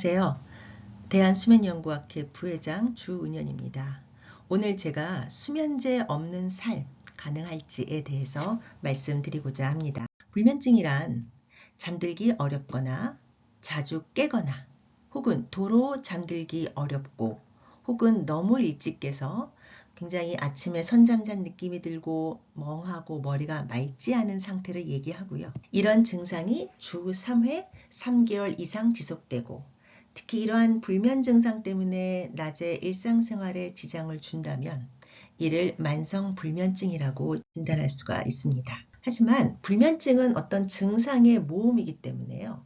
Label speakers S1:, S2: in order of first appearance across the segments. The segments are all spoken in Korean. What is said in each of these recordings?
S1: 안녕하세요. 대한수면연구학회 부회장 주은연입니다. 오늘 제가 수면제 없는 삶 가능할지에 대해서 말씀드리고자 합니다. 불면증이란 잠들기 어렵거나 자주 깨거나 혹은 도로 잠들기 어렵고 혹은 너무 일찍 깨서 굉장히 아침에 선잠잔 느낌이 들고 멍하고 머리가 맑지 않은 상태를 얘기하고요. 이런 증상이 주 3회 3개월 이상 지속되고 특히 이러한 불면 증상 때문에 낮에 일상생활에 지장을 준다면 이를 만성불면증이라고 진단할 수가 있습니다. 하지만 불면증은 어떤 증상의 모음이기 때문에요.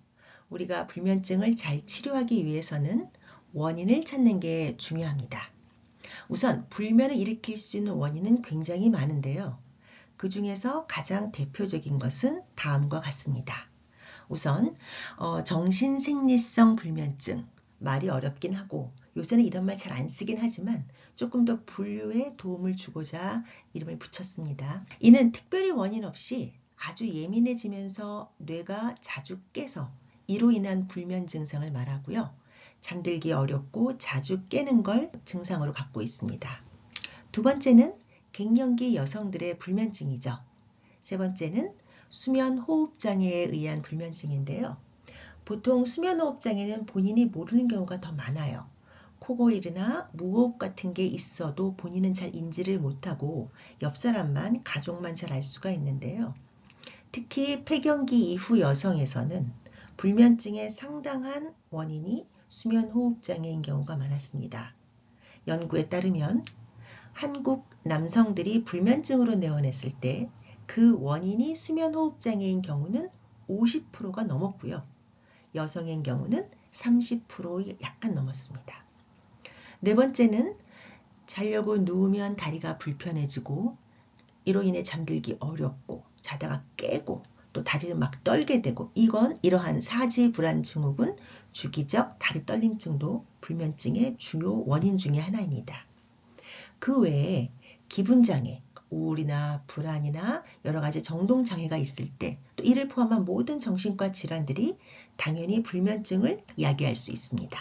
S1: 우리가 불면증을 잘 치료하기 위해서는 원인을 찾는 게 중요합니다. 우선 불면을 일으킬 수 있는 원인은 굉장히 많은데요. 그 중에서 가장 대표적인 것은 다음과 같습니다. 우선 정신생리성 불면증, 말이 어렵긴 하고 요새는 이런 말 잘 안 쓰긴 하지만 조금 더 분류에 도움을 주고자 이름을 붙였습니다. 이는 특별히 원인 없이 아주 예민해지면서 뇌가 자주 깨서 이로 인한 불면 증상을 말하고요. 잠들기 어렵고 자주 깨는 걸 증상으로 갖고 있습니다. 두 번째는 갱년기 여성들의 불면증이죠. 세 번째는 수면호흡장애에 의한 불면증인데요. 보통 수면호흡장애는 본인이 모르는 경우가 더 많아요. 코골이나 무호흡 같은 게 있어도 본인은 잘 인지를 못하고 옆 사람만, 가족만 잘 알 수가 있는데요. 특히 폐경기 이후 여성에서는 불면증의 상당한 원인이 수면호흡장애인 경우가 많았습니다. 연구에 따르면 한국 남성들이 불면증으로 내원했을 때 그 원인이 수면호흡장애인 경우는 50%가 넘었고요. 여성인 경우는 30% 약간 넘었습니다. 네 번째는 자려고 누우면 다리가 불편해지고 이로 인해 잠들기 어렵고 자다가 깨고 또 다리를 막 떨게 되고 이러한 사지불안 증후군, 주기적 다리 떨림증도 불면증의 주요 원인 중에 하나입니다. 그 외에 기분장애, 우울이나 불안이나 여러 가지 정동장애가 있을 때 또 이를 포함한 모든 정신과 질환들이 당연히 불면증을 야기할 수 있습니다.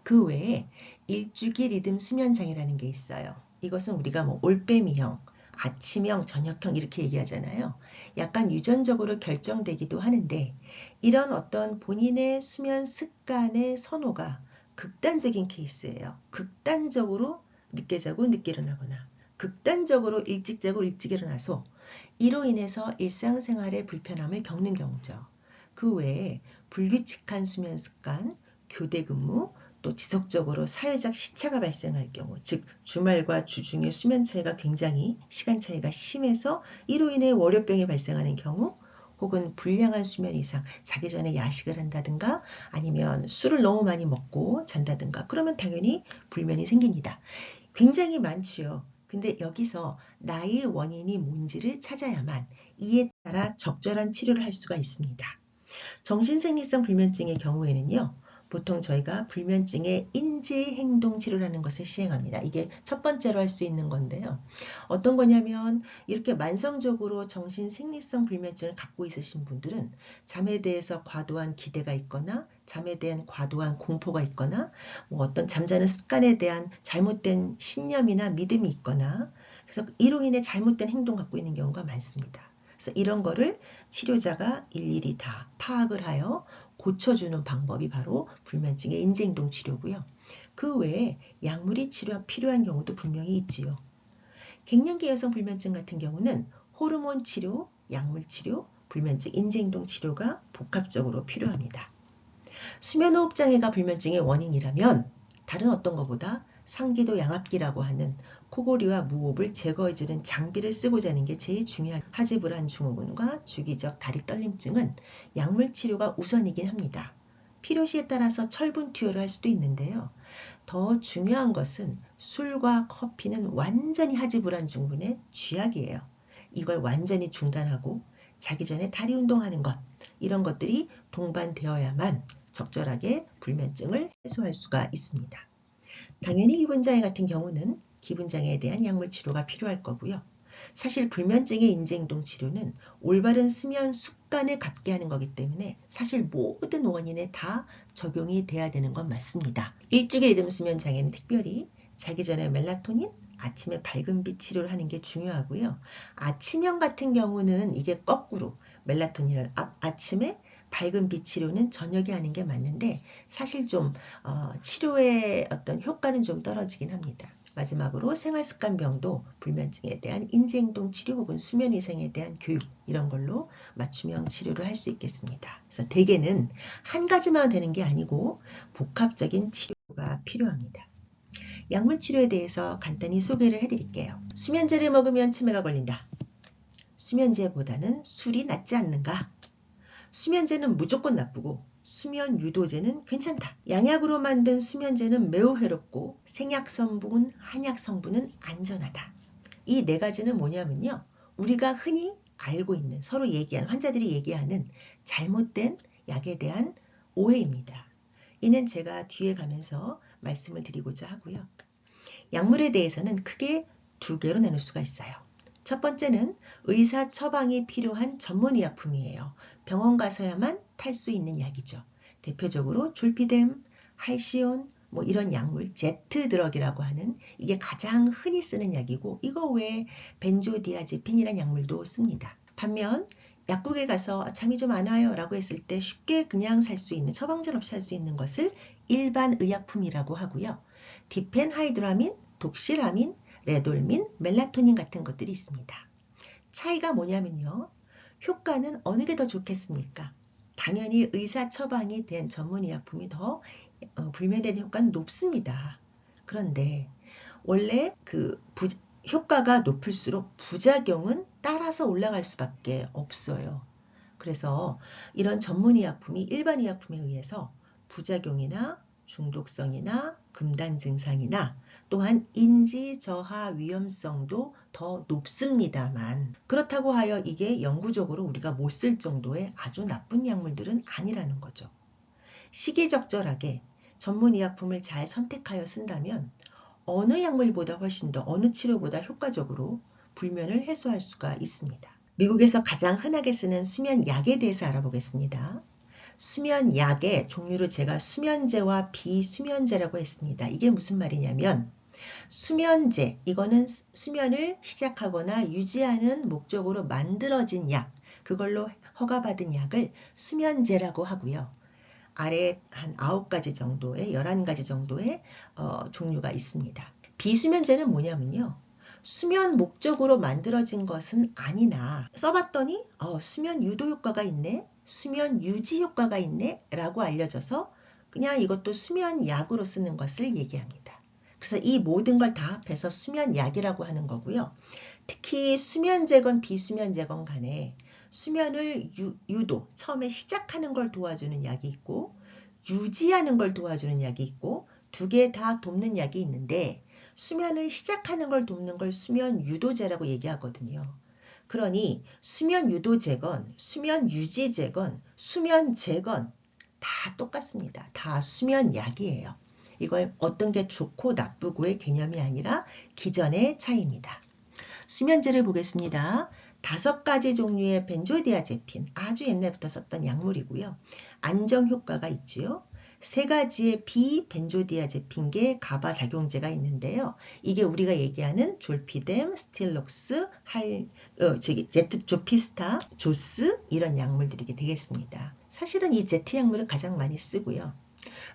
S1: 그 외에 일주기 리듬 수면장애라는 게 있어요. 이것은 우리가 올빼미형, 아침형, 저녁형 이렇게 얘기하잖아요. 약간 유전적으로 결정되기도 하는데 이런 어떤 본인의 수면 습관의 선호가 극단적인 케이스예요. 극단적으로 늦게 자고 늦게 일어나거나 극단적으로 일찍 자고 일찍 일어나서 이로 인해서 일상생활에 불편함을 겪는 경우죠. 그 외에 불규칙한 수면 습관, 교대 근무, 또 지속적으로 사회적 시차가 발생할 경우, 즉 주말과 주중의 수면 차이가 굉장히 시간 차이가 심해서 이로 인해 월요병이 발생하는 경우, 혹은 불량한 수면 이상, 자기 전에 야식을 한다든가 아니면 술을 너무 많이 먹고 잔다든가 그러면 당연히 불면이 생깁니다. 굉장히 많지요. 근데 여기서 나의 원인이 뭔지를 찾아야만 이에 따라 적절한 치료를 할 수가 있습니다. 정신생리성 불면증의 경우에는요. 보통 저희가 불면증의 인지행동 치료라는 것을 시행합니다. 이게 첫 번째로 할 수 있는 건데요. 어떤 거냐면 이렇게 만성적으로 정신생리성 불면증을 갖고 있으신 분들은 잠에 대해서 과도한 기대가 있거나 잠에 대한 과도한 공포가 있거나 어떤 잠자는 습관에 대한 잘못된 신념이나 믿음이 있거나 그래서 이로 인해 잘못된 행동 갖고 있는 경우가 많습니다. 그래서 이런 거를 치료자가 일일이 다 파악을 하여 고쳐주는 방법이 바로 불면증의 인지행동 치료고요. 그 외에 약물이 필요한 경우도 분명히 있지요. 갱년기 여성 불면증 같은 경우는 호르몬 치료, 약물 치료, 불면증 인지행동 치료가 복합적으로 필요합니다. 수면호흡장애가 불면증의 원인이라면 다른 어떤 것보다 상기도 양압기라고 하는 코골이와 무호흡을 제거해주는 장비를 쓰고 자는 게 제일 중요한 하지불안 증후군과 주기적 다리 떨림증은 약물 치료가 우선이긴 합니다. 필요시에 따라서 철분 투여를 할 수도 있는데요. 더 중요한 것은 술과 커피는 완전히 하지불안 증후군의 쥐약이에요. 이걸 완전히 중단하고 자기 전에 다리 운동하는 것 이런 것들이 동반되어야만 적절하게 불면증을 해소할 수가 있습니다. 당연히 기분장애 같은 경우는 기분장애에 대한 약물 치료가 필요할 거고요. 사실 불면증의 인지행동 치료는 올바른 수면 습관을 갖게 하는 거기 때문에 사실 모든 원인에 다 적용이 돼야 되는 건 맞습니다. 일주기 리듬 수면 장애는 특별히 자기 전에 멜라토닌, 아침에 밝은 빛 치료를 하는 게 중요하고요. 아침형 같은 경우는 이게 거꾸로 멜라토닌을 아침에 밝은 빛 치료는 저녁에 하는 게 맞는데 사실 좀 치료의 어떤 효과는 좀 떨어지긴 합니다. 마지막으로 생활습관병도 불면증에 대한 인지행동 치료 혹은 수면위생에 대한 교육 이런 걸로 맞춤형 치료를 할 수 있겠습니다. 그래서 대개는 한 가지만 되는 게 아니고 복합적인 치료가 필요합니다. 약물 치료에 대해서 간단히 소개를 해드릴게요. 수면제를 먹으면 치매가 걸린다. 수면제보다는 술이 낫지 않는가? 수면제는 무조건 나쁘고 수면 유도제는 괜찮다. 양약으로 만든 수면제는 매우 해롭고 생약 성분, 한약 성분은 안전하다. 이 네 가지는 뭐냐면요. 우리가 흔히 알고 있는 서로 얘기하는 환자들이 얘기하는 잘못된 약에 대한 오해입니다. 이는 제가 뒤에 가면서 말씀을 드리고자 하고요. 약물에 대해서는 크게 두 개로 나눌 수가 있어요. 첫 번째는 의사 처방이 필요한 전문의약품이에요. 병원 가서야만 탈 수 있는 약이죠. 대표적으로 졸피뎀, 할시온, 이런 약물, 제트드럭이라고 하는 이게 가장 흔히 쓰는 약이고 이거 외에 벤조디아제핀이라는 약물도 씁니다. 반면 약국에 가서 잠이 좀 안 와요 라고 했을 때 쉽게 그냥 살 수 있는 처방전 없이 살 수 있는 것을 일반 의약품이라고 하고요. 디펜하이드라민, 독시라민, 레돌민, 멜라토닌 같은 것들이 있습니다. 차이가 뭐냐면요. 효과는 어느 게 더 좋겠습니까? 당연히 의사 처방이 된 전문의약품이 더 불면에 대한 효과는 높습니다. 그런데 원래 효과가 높을수록 부작용은 따라서 올라갈 수밖에 없어요. 그래서 이런 전문의약품이 일반 의약품에 의해서 부작용이나 중독성이나 금단 증상이나 또한 인지 저하 위험성도 더 높습니다만 그렇다고 하여 이게 영구적으로 우리가 못 쓸 정도의 아주 나쁜 약물들은 아니라는 거죠. 시기적절하게 전문의약품을 잘 선택하여 쓴다면 어느 약물보다 훨씬 더 어느 치료보다 효과적으로 불면을 해소할 수가 있습니다. 미국에서 가장 흔하게 쓰는 수면약에 대해서 알아보겠습니다. 수면약의 종류를 제가 수면제와 비수면제라고 했습니다. 이게 무슨 말이냐면 수면제, 이거는 수면을 시작하거나 유지하는 목적으로 만들어진 약, 그걸로 허가받은 약을 수면제라고 하고요. 아래 한 9가지 정도의 11가지 정도의 종류가 있습니다. 비수면제는 뭐냐면요. 수면 목적으로 만들어진 것은 아니나 써봤더니 수면 유도 효과가 있네, 수면 유지 효과가 있네 라고 알려져서 그냥 이것도 수면약으로 쓰는 것을 얘기합니다. 그래서 이 모든 걸 다 합해서 수면약이라고 하는 거고요. 특히 수면제건 비수면제건 간에 수면을 유도, 처음에 시작하는 걸 도와주는 약이 있고 유지하는 걸 도와주는 약이 있고 두 개 다 돕는 약이 있는데 수면을 시작하는 걸 돕는 걸 수면 유도제라고 얘기하거든요. 그러니 수면 유도제건 수면 유지제건 수면제건 다 똑같습니다. 다 수면약이에요. 이걸 어떤 게 좋고 나쁘고의 개념이 아니라 기전의 차이입니다. 수면제를 보겠습니다. 5가지 종류의 벤조디아제핀, 아주 옛날부터 썼던 약물이고요. 안정 효과가 있지요. 3가지의 비벤조디아제핀계 가바 작용제가 있는데요. 이게 우리가 얘기하는 졸피뎀, 스틸록스, 조피스타, 조스 이런 약물들이 되겠습니다. 사실은 이 제트 약물을 가장 많이 쓰고요.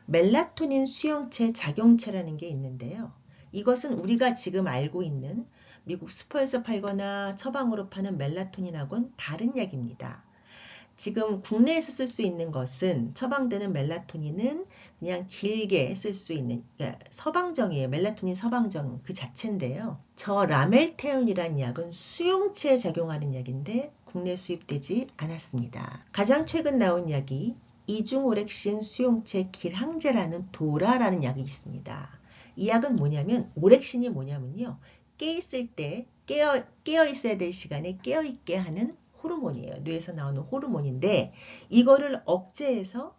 S1: 멜라토닌 수용체 작용체라는 게 있는데요. 이것은 우리가 지금 알고 있는 미국 슈퍼에서 팔거나 처방으로 파는 멜라토닌하고는 다른 약입니다. 지금 국내에서 쓸 수 있는 것은 처방되는 멜라토닌은 그냥 길게 쓸 수 있는 서방정이에요. 멜라토닌 서방정 그 자체인데요. 저 라멜테온이라는 약은 수용체에 작용하는 약인데 국내 수입되지 않았습니다. 가장 최근 나온 약이 이중오렉신 수용체 길항제라는 도라라는 약이 있습니다. 이 약은 뭐냐면 오렉신이 뭐냐면요. 깨있을 때 깨어 있어야 될 시간에 깨어 있게 하는 호르몬이에요. 뇌에서 나오는 호르몬인데 이거를 억제해서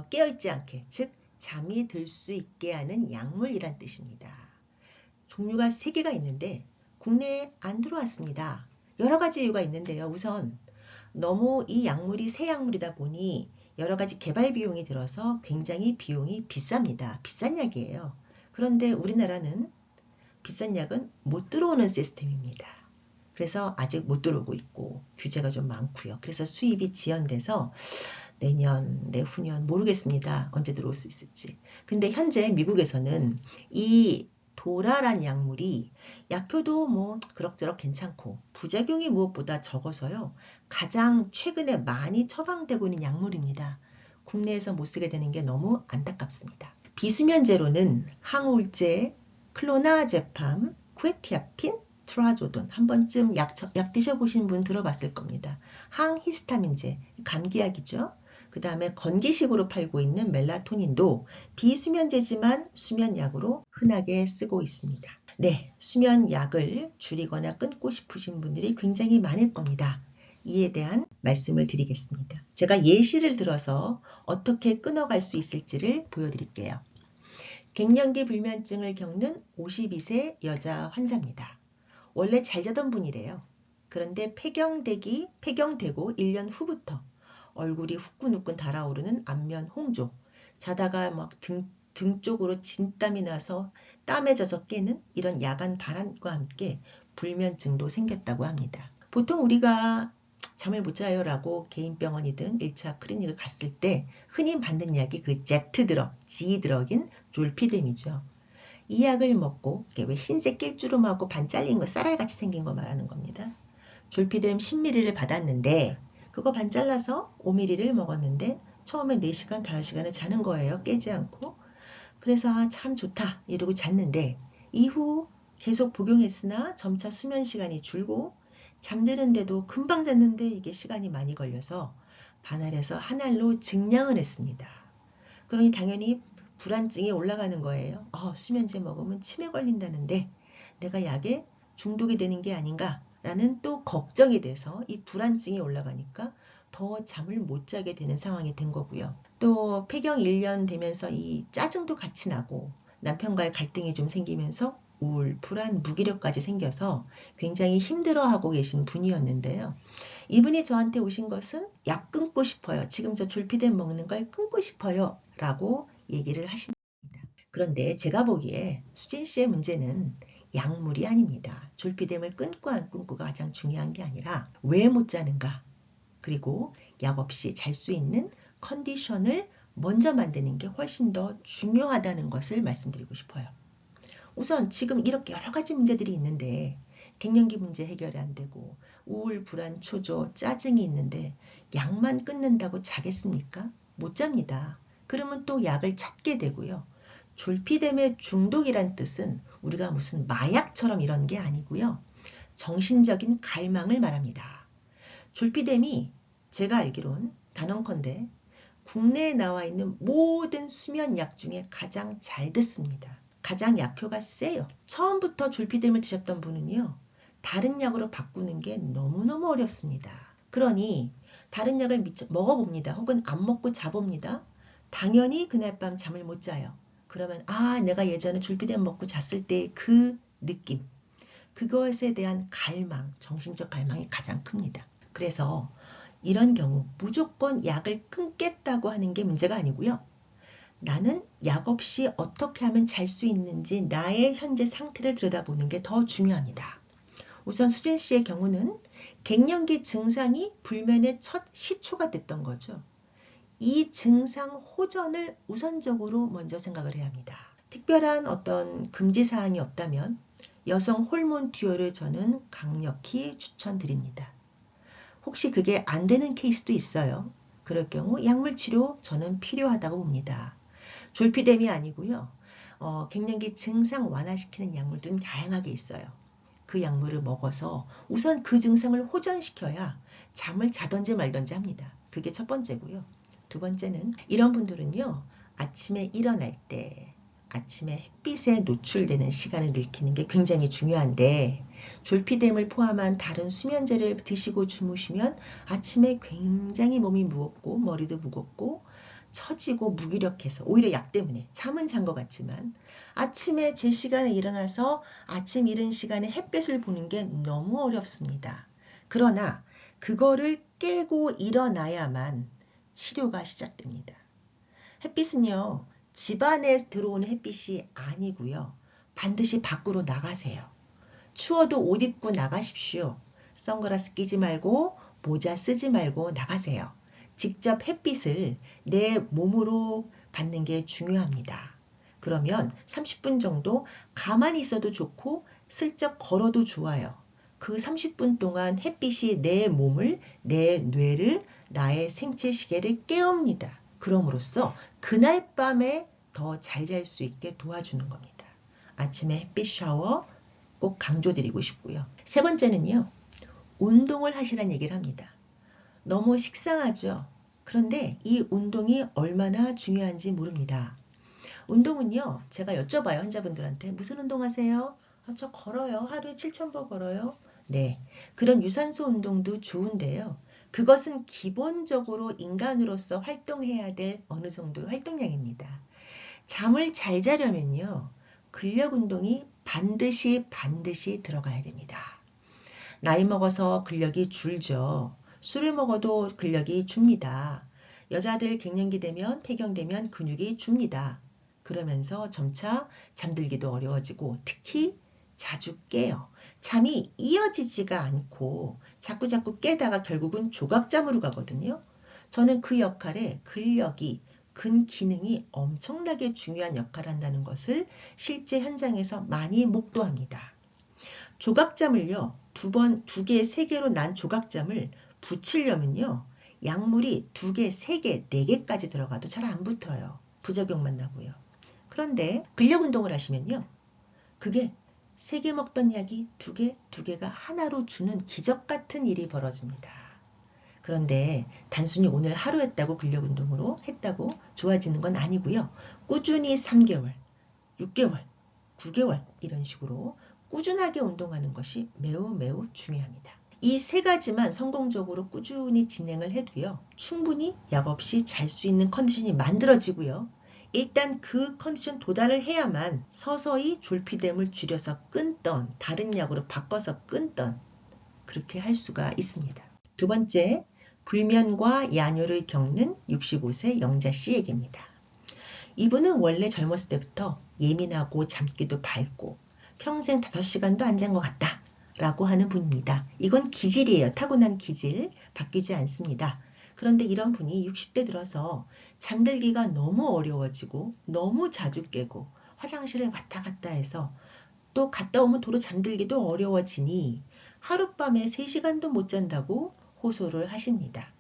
S1: 깨어 있지 않게 즉 잠이 들 수 있게 하는 약물이란 뜻입니다. 종류가 3개가 있는데 국내에 안 들어왔습니다. 여러 가지 이유가 있는데요. 우선 너무 이 약물이 새 약물이다 보니 여러 가지 개발 비용이 들어서 굉장히 비용이 비쌉니다. 비싼 약이에요. 그런데 우리나라는 비싼 약은 못 들어오는 시스템입니다. 그래서 아직 못 들어오고 있고 규제가 좀 많고요. 그래서 수입이 지연돼서 내년, 내후년 모르겠습니다. 언제 들어올 수 있을지. 근데 현재 미국에서는 이 도라란 약물이 약효도 뭐 그럭저럭 괜찮고 부작용이 무엇보다 적어서요. 가장 최근에 많이 처방되고 있는 약물입니다. 국내에서 못 쓰게 되는 게 너무 안타깝습니다. 비수면제로는 항우울제, 클로나제팜, 쿠에티아핀, 트라조돈 한 번쯤 약 드셔보신 분 들어봤을 겁니다. 항히스타민제, 감기약이죠. 그 다음에 건기식으로 팔고 있는 멜라토닌도 비수면제지만 수면약으로 흔하게 쓰고 있습니다. 네, 수면약을 줄이거나 끊고 싶으신 분들이 굉장히 많을 겁니다. 이에 대한 말씀을 드리겠습니다. 제가 예시를 들어서 어떻게 끊어갈 수 있을지를 보여드릴게요. 갱년기 불면증을 겪는 52세 여자 환자입니다. 원래 잘 자던 분이래요. 그런데 폐경되고 1년 후부터 얼굴이 후끈후끈 달아오르는 안면 홍조, 자다가 막 등 쪽으로 진땀이 나서 땀에 젖어 깨는 이런 야간 발한과 함께 불면증도 생겼다고 합니다. 보통 우리가 잠을 못 자요라고 개인 병원이든 1차 클리닉을 갔을 때 흔히 받는 약이 그 G드럭인 졸피뎀이죠. 이 약을 먹고 왜 흰색 낄주름하고 반 잘린 거 쌀알같이 생긴 거 말하는 겁니다. 졸피뎀 10ml를 받았는데 그거 반 잘라서 5ml를 먹었는데 처음에 4시간, 5시간을 자는 거예요. 깨지 않고. 그래서 참 좋다 이러고 잤는데 이후 계속 복용했으나 점차 수면 시간이 줄고 잠드는데도 금방 잤는데 이게 시간이 많이 걸려서 반알에서 한 알로 증량을 했습니다. 그러니 당연히 불안증이 올라가는 거예요. 수면제 먹으면 치매 걸린다는데 내가 약에 중독이 되는 게 아닌가 라는 또 걱정이 돼서 이 불안증이 올라가니까 더 잠을 못 자게 되는 상황이 된 거고요. 또 폐경 1년 되면서 이 짜증도 같이 나고 남편과의 갈등이 좀 생기면서 우울, 불안, 무기력까지 생겨서 굉장히 힘들어하고 계신 분이었는데요. 이분이 저한테 오신 것은 약 끊고 싶어요. 지금 저 졸피뎀 먹는 걸 끊고 싶어요. 라고 얘기를 하십니다. 그런데 제가 보기에 수진 씨의 문제는 약물이 아닙니다. 졸피뎀을 끊고 안 끊고가 가장 중요한 게 아니라 왜 못 자는가 그리고 약 없이 잘 수 있는 컨디션을 먼저 만드는 게 훨씬 더 중요하다는 것을 말씀드리고 싶어요. 우선 지금 이렇게 여러 가지 문제들이 있는데 갱년기 문제 해결이 안 되고 우울, 불안, 초조, 짜증이 있는데 약만 끊는다고 자겠습니까? 못 잡니다. 그러면 또 약을 찾게 되고요. 졸피뎀의 중독이란 뜻은 우리가 무슨 마약처럼 이런 게 아니고요. 정신적인 갈망을 말합니다. 졸피뎀이 제가 알기론 단언컨대 국내에 나와 있는 모든 수면약 중에 가장 잘 듣습니다. 가장 약효가 세요. 처음부터 졸피뎀을 드셨던 분은요. 다른 약으로 바꾸는 게 너무너무 어렵습니다. 그러니 다른 약을 먹어봅니다. 혹은 안 먹고 자봅니다. 당연히 그날 밤 잠을 못 자요. 그러면 내가 예전에 졸피뎀 먹고 잤을 때 그 느낌, 그것에 대한 갈망, 정신적 갈망이 가장 큽니다. 그래서 이런 경우 무조건 약을 끊겠다고 하는 게 문제가 아니고요. 나는 약 없이 어떻게 하면 잘 수 있는지 나의 현재 상태를 들여다보는 게 더 중요합니다. 우선 수진 씨의 경우는 갱년기 증상이 불면의 첫 시초가 됐던 거죠. 이 증상 호전을 우선적으로 먼저 생각을 해야 합니다. 특별한 어떤 금지 사항이 없다면 여성 호르몬 투여를 저는 강력히 추천드립니다. 혹시 그게 안 되는 케이스도 있어요. 그럴 경우 약물 치료 저는 필요하다고 봅니다. 졸피뎀이 아니고요. 갱년기 증상 완화시키는 약물들은 다양하게 있어요. 그 약물을 먹어서 우선 그 증상을 호전시켜야 잠을 자던지 말던지 합니다. 그게 첫 번째고요. 두 번째는 이런 분들은요. 아침에 일어날 때 아침에 햇빛에 노출되는 시간을 늘리는 게 굉장히 중요한데 졸피뎀을 포함한 다른 수면제를 드시고 주무시면 아침에 굉장히 몸이 무겁고 머리도 무겁고 처지고 무기력해서 오히려 약 때문에 잠은 잔 것 같지만 아침에 제 시간에 일어나서 아침 이른 시간에 햇볕을 보는 게 너무 어렵습니다. 그러나 그거를 깨고 일어나야만 치료가 시작됩니다. 햇빛은요, 집 안에 들어오는 햇빛이 아니고요. 반드시 밖으로 나가세요. 추워도 옷 입고 나가십시오. 선글라스 끼지 말고 모자 쓰지 말고 나가세요. 직접 햇빛을 내 몸으로 받는 게 중요합니다. 그러면 30분 정도 가만히 있어도 좋고 슬쩍 걸어도 좋아요. 그 30분 동안 햇빛이 내 몸을, 내 뇌를, 나의 생체 시계를 깨웁니다. 그럼으로써 그날 밤에 더 잘 잘 수 있게 도와주는 겁니다. 아침에 햇빛 샤워 꼭 강조드리고 싶고요. 세 번째는요. 운동을 하시라는 얘기를 합니다. 너무 식상하죠. 그런데 이 운동이 얼마나 중요한지 모릅니다. 운동은요. 제가 여쭤봐요. 환자분들한테. 무슨 운동하세요? 저 걸어요. 하루에 7,000보 걸어요. 네. 그런 유산소 운동도 좋은데요. 그것은 기본적으로 인간으로서 활동해야 될 어느 정도 활동량입니다. 잠을 잘 자려면요. 근력 운동이 반드시 들어가야 됩니다. 나이 먹어서 근력이 줄죠. 술을 먹어도 근력이 줍니다. 여자들 갱년기 되면 폐경되면 근육이 줍니다. 그러면서 점차 잠들기도 어려워지고 특히 자주 깨요. 잠이 이어지지가 않고 자꾸 깨다가 결국은 조각잠으로 가거든요. 저는 그 역할에 근력이 근기능이 엄청나게 중요한 역할을 한다는 것을 실제 현장에서 많이 목도합니다. 조각잠을요, 두 개, 세 개로 난 조각잠을 붙이려면요, 약물이 2개, 3개, 4개까지 들어가도 잘 안 붙어요. 부작용만 나고요. 그런데 근력 운동을 하시면요, 그게 3개 먹던 약이 2개가 하나로 주는 기적 같은 일이 벌어집니다. 그런데 단순히 오늘 하루 했다고 근력 운동으로 했다고 좋아지는 건 아니고요. 꾸준히 3개월, 6개월, 9개월 이런 식으로 꾸준하게 운동하는 것이 매우 중요합니다. 이 세 가지만 성공적으로 꾸준히 진행을 해도요. 충분히 약 없이 잘 수 있는 컨디션이 만들어지고요. 일단 그 컨디션 도달을 해야만 서서히 졸피뎀을 줄여서 끊던 다른 약으로 바꿔서 끊던 그렇게 할 수가 있습니다. 두 번째, 불면과 야뇨를 겪는 65세 영자씨 얘기입니다. 이분은 원래 젊었을 때부터 예민하고 잠기도 밝고 평생 5시간도 안 잔 것 같다 라고 하는 분입니다. 이건 기질이에요. 타고난 기질. 바뀌지 않습니다. 그런데 이런 분이 60대 들어서 잠들기가 너무 어려워지고 너무 자주 깨고 화장실을 왔다 갔다 해서 또 갔다 오면 도로 잠들기도 어려워지니 하룻밤에 3시간도 못 잔다고 호소를 하십니다.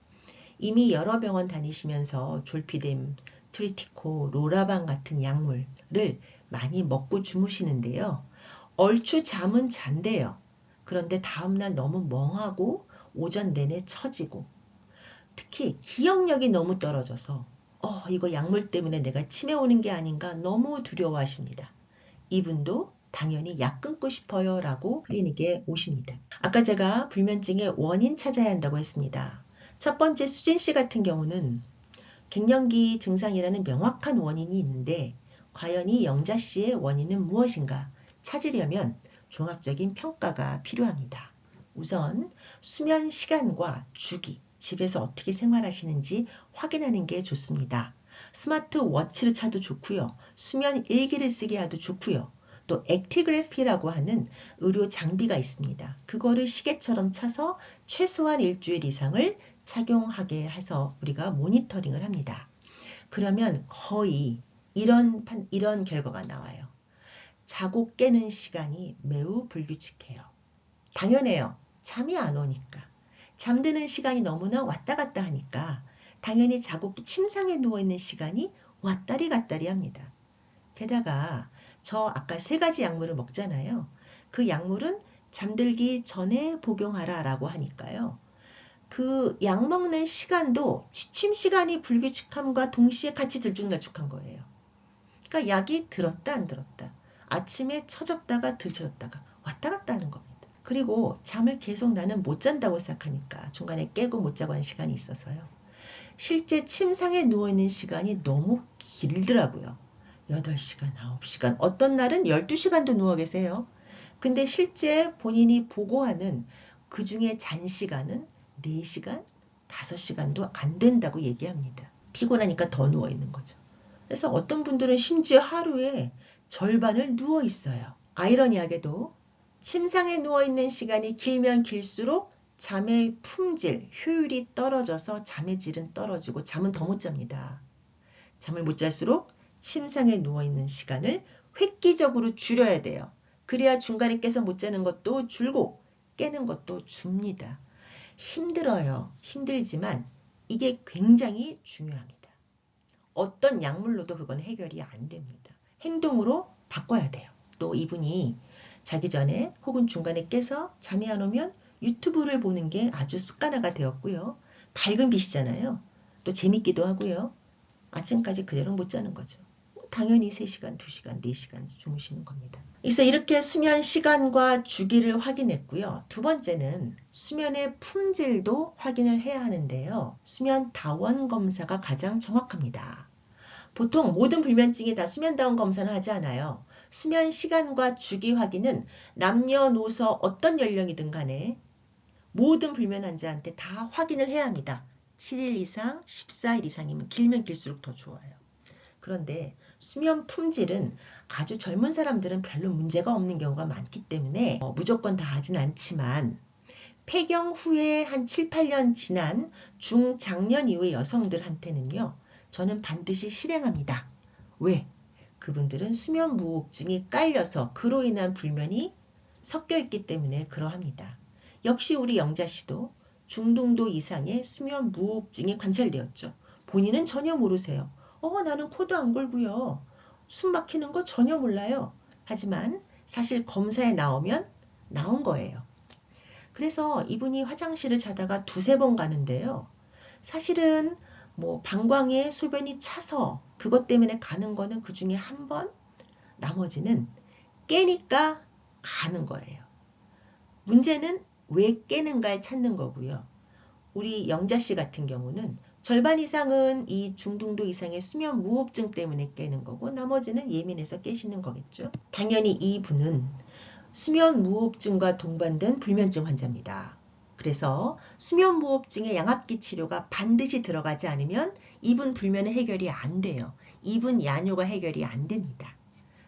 S1: 이미 여러 병원 다니시면서 졸피뎀, 트리티코, 로라방 같은 약물을 많이 먹고 주무시는데요. 얼추 잠은 잔대요. 그런데 다음날 너무 멍하고 오전 내내 처지고 특히 기억력이 너무 떨어져서 이거 약물 때문에 내가 치매 오는 게 아닌가 너무 두려워하십니다. 이분도 당연히 약 끊고 싶어요 라고 클리닉에 오십니다. 아까 제가 불면증의 원인 찾아야 한다고 했습니다. 첫 번째 수진 씨 같은 경우는 갱년기 증상이라는 명확한 원인이 있는데 과연 이 영자 씨의 원인은 무엇인가 찾으려면 종합적인 평가가 필요합니다. 우선 수면 시간과 주기, 집에서 어떻게 생활하시는지 확인하는 게 좋습니다. 스마트워치를 차도 좋고요. 수면 일기를 쓰게 해도 좋고요. 또 액티그래피라고 하는 의료 장비가 있습니다. 그거를 시계처럼 차서 최소한 일주일 이상을 착용하게 해서 우리가 모니터링을 합니다. 그러면 거의 이런 결과가 나와요. 자고 깨는 시간이 매우 불규칙해요. 당연해요. 잠이 안 오니까. 잠드는 시간이 너무나 왔다 갔다 하니까 당연히 자고 침상에 누워있는 시간이 왔다리 갔다리 합니다. 게다가 저 아까 3가지 약물을 먹잖아요. 그 약물은 잠들기 전에 복용하라 라고 하니까요. 그 약 먹는 시간도 취침 시간이 불규칙함과 동시에 같이 들쭉날쭉한 거예요. 그러니까 약이 들었다 안 들었다. 아침에 처졌다가 들쳐졌다가 왔다 갔다 하는 겁니다. 그리고 잠을 계속 나는 못 잔다고 생각하니까 중간에 깨고 못 자고 하는 시간이 있어서요. 실제 침상에 누워있는 시간이 너무 길더라고요. 8시간, 9시간, 어떤 날은 12시간도 누워 계세요. 근데 실제 본인이 보고하는 그 중에 잔 시간은 4시간, 5시간도 안 된다고 얘기합니다. 피곤하니까 더 누워 있는 거죠. 그래서 어떤 분들은 심지어 하루에 절반을 누워 있어요. 아이러니하게도 침상에 누워 있는 시간이 길면 길수록 잠의 품질, 효율이 떨어져서 잠의 질은 떨어지고 잠은 더 못 잡니다. 잠을 못 잘수록 침상에 누워 있는 시간을 획기적으로 줄여야 돼요. 그래야 중간에 깨서 못 자는 것도 줄고 깨는 것도 줍니다. 힘들어요. 힘들지만 이게 굉장히 중요합니다. 어떤 약물로도 그건 해결이 안 됩니다. 행동으로 바꿔야 돼요. 또 이분이 자기 전에 혹은 중간에 깨서 잠이 안 오면 유튜브를 보는 게 아주 습관화가 되었고요. 밝은 빛이잖아요. 또 재밌기도 하고요. 아침까지 그대로 못 자는 거죠. 당연히 3시간, 2시간, 4시간 주무시는 겁니다. 그래서 이렇게 수면 시간과 주기를 확인했고요. 두 번째는 수면의 품질도 확인을 해야 하는데요. 수면 다원 검사가 가장 정확합니다. 보통 모든 불면증이 다 수면 다원 검사는 하지 않아요. 수면 시간과 주기 확인은 남녀노소 어떤 연령이든 간에 모든 불면 환자한테 다 확인을 해야 합니다. 7일 이상, 14일 이상이면 길면 길수록 더 좋아요. 그런데 수면 품질은 아주 젊은 사람들은 별로 문제가 없는 경우가 많기 때문에 무조건 다 하진 않지만 폐경 후에 한 7, 8년 지난 중장년 이후의 여성들한테는요. 저는 반드시 실행합니다. 왜? 그분들은 수면 무호흡증이 깔려서 그로 인한 불면이 섞여 있기 때문에 그러합니다. 역시 우리 영자 씨도 중등도 이상의 수면 무호흡증이 관찰되었죠. 본인은 전혀 모르세요. 나는 코도 안 골고요. 숨 막히는 거 전혀 몰라요. 하지만 사실 검사에 나오면 나온 거예요. 그래서 이분이 화장실을 자다가 2-3번 가는데요. 사실은 방광에 소변이 차서 그것 때문에 가는 거는 그 중에 1번, 나머지는 깨니까 가는 거예요. 문제는 왜 깨는가를 찾는 거고요. 우리 영자 씨 같은 경우는 절반 이상은 이 중등도 이상의 수면 무호흡증 때문에 깨는 거고 나머지는 예민해서 깨시는 거겠죠. 당연히 이분은 수면 무호흡증과 동반된 불면증 환자입니다. 그래서 수면 무호흡증의 양압기 치료가 반드시 들어가지 않으면 이분 불면의 해결이 안 돼요. 이분 야뇨가 해결이 안 됩니다.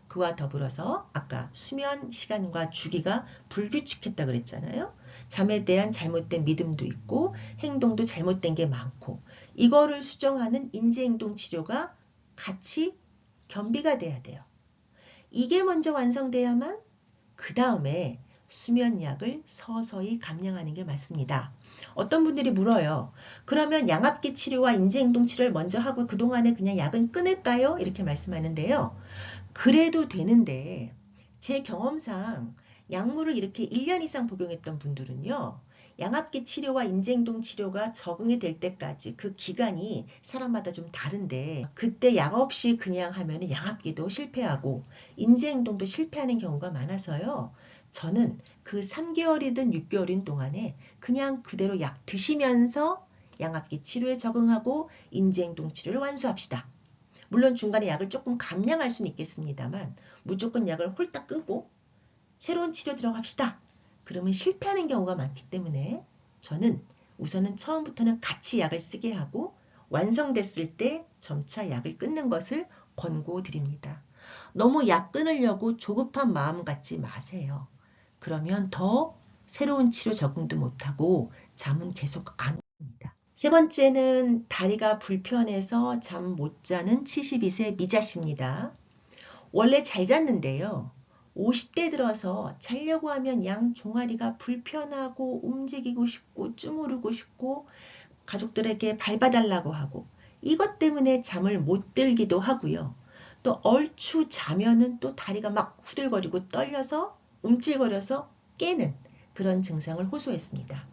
S1: 그와 더불어서 아까 수면 시간과 주기가 불규칙했다 그랬잖아요. 잠에 대한 잘못된 믿음도 있고 행동도 잘못된 게 많고 이거를 수정하는 인지행동 치료가 같이 겸비가 돼야 돼요. 이게 먼저 완성돼야만 그 다음에 수면약을 서서히 감량하는 게 맞습니다. 어떤 분들이 물어요. 그러면 양압기 치료와 인지행동 치료를 먼저 하고 그동안에 그냥 약은 끊을까요? 이렇게 말씀하는데요. 그래도 되는데 제 경험상 약물을 이렇게 1년 이상 복용했던 분들은요. 양압기 치료와 인지행동 치료가 적응이 될 때까지 그 기간이 사람마다 좀 다른데 그때 약 없이 그냥 하면 양압기도 실패하고 인지행동도 실패하는 경우가 많아서요. 저는 그 3개월이든 6개월인 동안에 그냥 그대로 약 드시면서 양압기 치료에 적응하고 인지행동 치료를 완수합시다. 물론 중간에 약을 조금 감량할 수는 있겠습니다만 무조건 약을 홀딱 끊고 새로운 치료 들어갑시다. 그러면 실패하는 경우가 많기 때문에 저는 우선은 처음부터는 같이 약을 쓰게 하고 완성됐을 때 점차 약을 끊는 것을 권고드립니다. 너무 약 끊으려고 조급한 마음 갖지 마세요. 그러면 더 새로운 치료 적응도 못하고 잠은 계속 안 옵니다. 세 번째는 다리가 불편해서 잠 못 자는 72세 미자 씨입니다. 원래 잘 잤는데요. 50대 들어서 자려고 하면 양 종아리가 불편하고 움직이고 싶고 쭈무르고 싶고 가족들에게 밟아달라고 하고 이것 때문에 잠을 못 들기도 하고요. 또 얼추 자면은 또 다리가 막 후들거리고 떨려서 움찔거려서 깨는 그런 증상을 호소했습니다.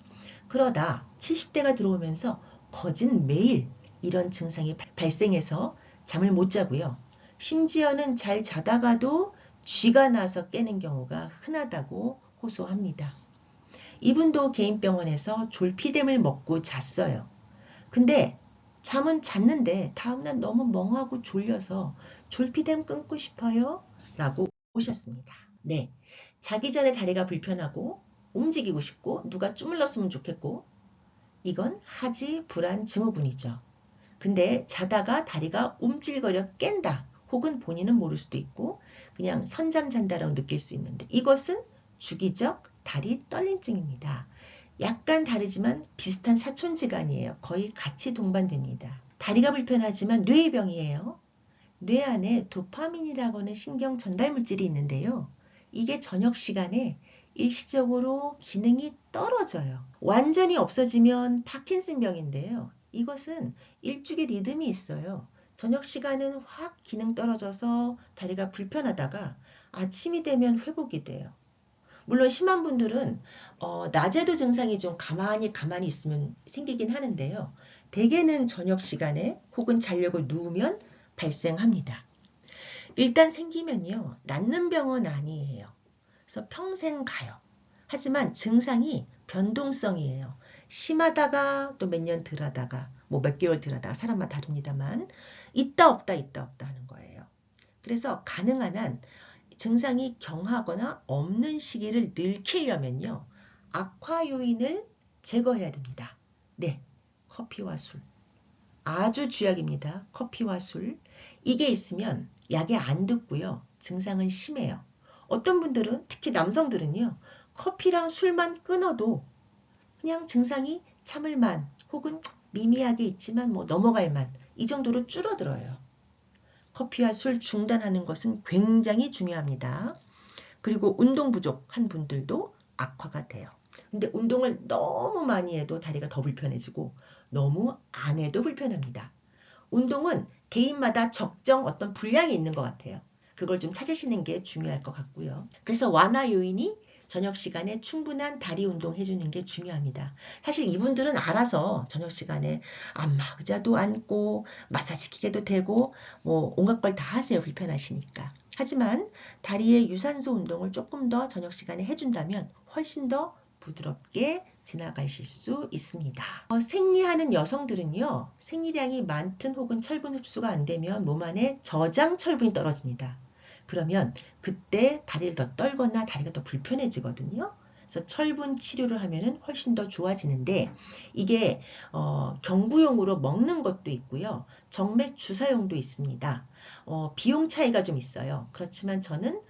S1: 그러다 70대가 들어오면서 거진 매일 이런 증상이 발생해서 잠을 못 자고요. 심지어는 잘 자다가도 쥐가 나서 깨는 경우가 흔하다고 호소합니다. 이분도 개인병원에서 졸피뎀을 먹고 잤어요. 근데 잠은 잤는데 다음날 너무 멍하고 졸려서 졸피뎀 끊고 싶어요? 라고 오셨습니다. 네, 자기 전에 다리가 불편하고 움직이고 싶고 누가 주물렀으면 좋겠고 이건 하지 불안 증후군이죠. 근데 자다가 다리가 움찔거려 깬다. 혹은 본인은 모를 수도 있고 그냥 선잠 잔다라고 느낄 수 있는데 이것은 주기적 다리 떨림증입니다. 약간 다르지만 비슷한 사촌지간이에요. 거의 같이 동반됩니다. 다리가 불편하지만 뇌의 병이에요. 뇌 안에 도파민이라고 하는 신경 전달 물질이 있는데요. 이게 저녁 시간에 일시적으로 기능이 떨어져요. 완전히 없어지면 파킨슨병인데요. 이것은 일주기 리듬이 있어요. 저녁 시간은 확 기능 떨어져서 다리가 불편하다가 아침이 되면 회복이 돼요. 물론 심한 분들은 낮에도 증상이 좀 가만히 있으면 생기긴 하는데요. 대개는 저녁 시간에 혹은 자려고 누우면 발생합니다. 일단 생기면요. 낫는 병은 아니에요. 그래서 평생 가요. 하지만 증상이 변동성이에요. 심하다가 또 몇 년 덜 하다가 뭐 몇 개월 덜 하다가 사람마다 다릅니다만 있다 없다 하는 거예요. 그래서 가능한 한 증상이 경하거나 없는 시기를 늘리려면요. 악화 요인을 제거해야 됩니다. 네, 커피와 술. 아주 쥐약입니다. 커피와 술. 이게 있으면 약에 안 듣고요. 증상은 심해요. 어떤 분들은 특히 남성들은요. 커피랑 술만 끊어도 그냥 증상이 참을만 혹은 미미하게 있지만 뭐 넘어갈만 이 정도로 줄어들어요. 커피와 술 중단하는 것은 굉장히 중요합니다. 그리고 운동 부족한 분들도 악화가 돼요. 근데 운동을 너무 많이 해도 다리가 더 불편해지고 너무 안 해도 불편합니다. 운동은 개인마다 적정 어떤 분량이 있는 것 같아요. 그걸 좀 찾으시는 게 중요할 것 같고요. 그래서 완화 요인이 저녁 시간에 충분한 다리 운동 해주는 게 중요합니다. 사실 이분들은 알아서 저녁 시간에 안마 의자도 앉고 마사지 기계도 되고 뭐 온갖 걸 다 하세요. 불편하시니까. 하지만 다리의 유산소 운동을 조금 더 저녁 시간에 해준다면 훨씬 더 부드럽게 지나가실 수 있습니다. 생리하는 여성들은요. 생리량이 많든 혹은 철분 흡수가 안 되면 몸 안에 저장 철분이 떨어집니다. 그러면 그때 다리를 더 떨거나 다리가 더 불편해지거든요. 그래서 철분 치료를 하면 훨씬 더 좋아지는데 이게 경구용으로 먹는 것도 있고요. 정맥 주사용도 있습니다. 비용 차이가 좀 있어요. 그렇지만 저는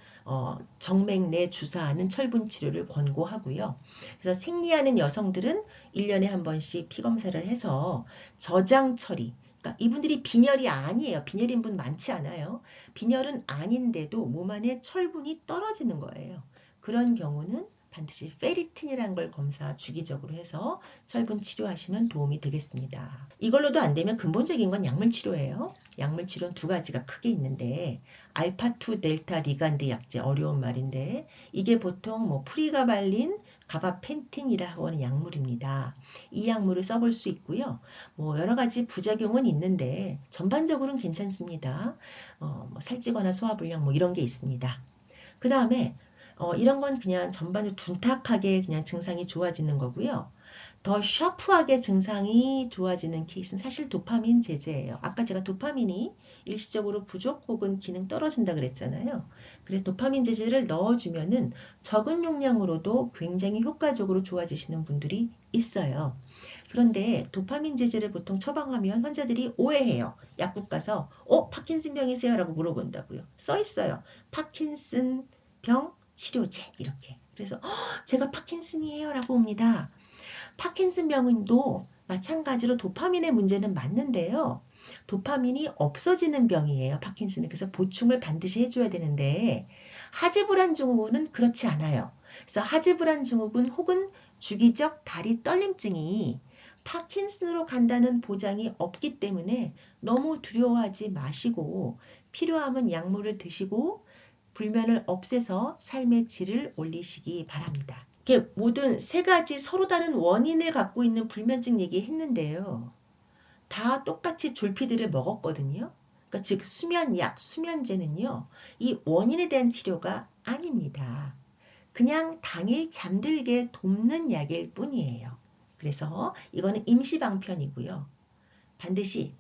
S1: 정맥 내 주사하는 철분 치료를 권고하고요. 그래서 생리하는 여성들은 1년에 한 번씩 피검사를 해서 저장 처리, 그러니까 이분들이 빈혈이 아니에요. 빈혈인 분 많지 않아요. 빈혈은 아닌데도 몸 안에 철분이 떨어지는 거예요. 그런 경우는 반드시 페리틴이라는 걸 검사 주기적으로 해서 철분 치료하시면 도움이 되겠습니다. 이걸로도 안 되면 근본적인 건 약물 치료예요. 약물 치료는 두 가지가 크게 있는데 알파2 델타 리간드 약제 어려운 말인데 이게 보통 뭐 프리가발린, 가바펜틴이라고 하는 약물입니다. 이 약물을 써볼 수 있고요. 뭐 여러 가지 부작용은 있는데 전반적으로는 괜찮습니다. 뭐 살찌거나 소화불량 뭐 이런 게 있습니다. 그 다음에 이런 건 그냥 전반적으로 둔탁하게 그냥 증상이 좋아지는 거고요. 더 샤프하게 증상이 좋아지는 케이스는 사실 도파민 제제예요. 아까 제가 도파민이 일시적으로 부족 혹은 기능 떨어진다 그랬잖아요. 그래서 도파민 제제를 넣어주면은 적은 용량으로도 굉장히 효과적으로 좋아지시는 분들이 있어요. 그런데 도파민 제제를 보통 처방하면 환자들이 오해해요. 약국 가서 파킨슨병이세요? 라고 물어본다고요. 써 있어요. 파킨슨병 치료제 이렇게. 그래서 제가 파킨슨이에요 라고 옵니다. 파킨슨병도 마찬가지로 도파민의 문제는 맞는데요. 도파민이 없어지는 병이에요. 파킨슨은. 그래서 보충을 반드시 해줘야 되는데 하지불안 증후군은 그렇지 않아요. 그래서 하지불안 증후군 혹은 주기적 다리 떨림증이 파킨슨으로 간다는 보장이 없기 때문에 너무 두려워하지 마시고 필요하면 약물을 드시고 불면을 없애서 삶의 질을 올리시기 바랍니다. 이렇게 모든 세 가지 서로 다른 원인을 갖고 있는 불면증 얘기했는데요. 다 똑같이 졸피들을 먹었거든요. 그러니까 즉 수면약, 수면제는요. 이 원인에 대한 치료가 아닙니다. 그냥 당일 잠들게 돕는 약일 뿐이에요. 그래서 이거는 임시방편이고요. 반드시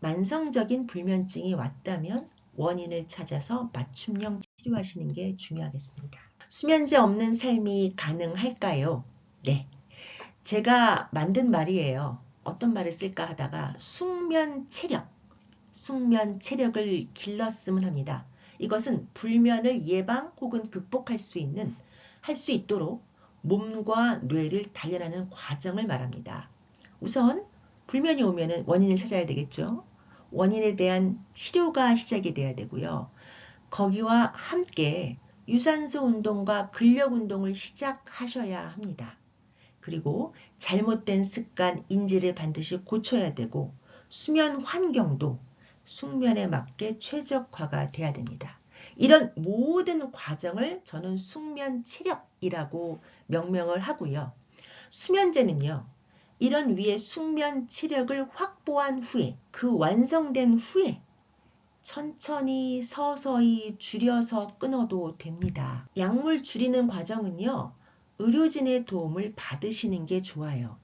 S1: 만성적인 불면증이 왔다면 원인을 찾아서 맞춤형 치료하시는 게 중요하겠습니다. 수면제 없는 삶이 가능할까요? 네. 제가 만든 말이에요. 어떤 말을 쓸까 하다가 숙면 체력을 길렀으면 합니다. 이것은 불면을 예방 혹은 극복할 수 있도록 몸과 뇌를 단련하는 과정을 말합니다. 우선 불면이 오면은 원인을 찾아야 되겠죠. 원인에 대한 치료가 시작이 돼야 되고요. 거기와 함께 유산소 운동과 근력 운동을 시작하셔야 합니다. 그리고 잘못된 습관, 인지를 반드시 고쳐야 되고 수면 환경도 숙면에 맞게 최적화가 돼야 됩니다. 이런 모든 과정을 저는 숙면 체력이라고 명명을 하고요. 수면제는요. 이런 위에 숙면 체력을 확보한 후에 그 완성된 후에 천천히 서서히 줄여서 끊어도 됩니다. 약물 줄이는 과정은요. 의료진의 도움을 받으시는 게 좋아요.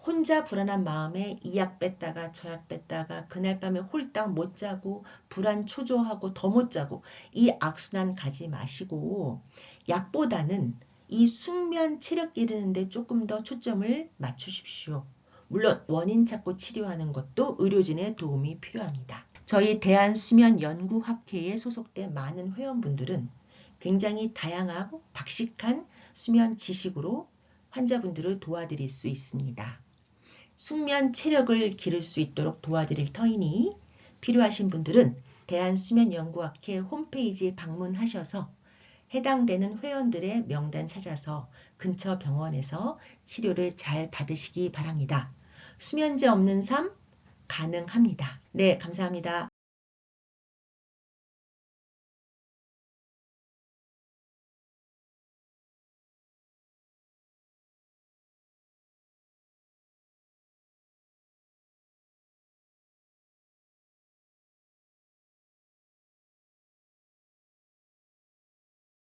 S1: 혼자 불안한 마음에 이 약 뺐다가 저 약 뺐다가 그날 밤에 홀딱 못 자고 불안 초조하고 더 못 자고 이 악순환 가지 마시고 약보다는 이 숙면 체력 기르는 데 조금 더 초점을 맞추십시오. 물론 원인 찾고 치료하는 것도 의료진의 도움이 필요합니다. 저희 대한수면연구학회에 소속된 많은 회원분들은 굉장히 다양하고 박식한 수면 지식으로 환자분들을 도와드릴 수 있습니다. 숙면 체력을 기를 수 있도록 도와드릴 터이니 필요하신 분들은 대한수면연구학회 홈페이지에 방문하셔서 해당되는 회원들의 명단 찾아서 근처 병원에서 치료를 잘 받으시기 바랍니다. 수면제 없는 삶 가능합니다. 네, 감사합니다.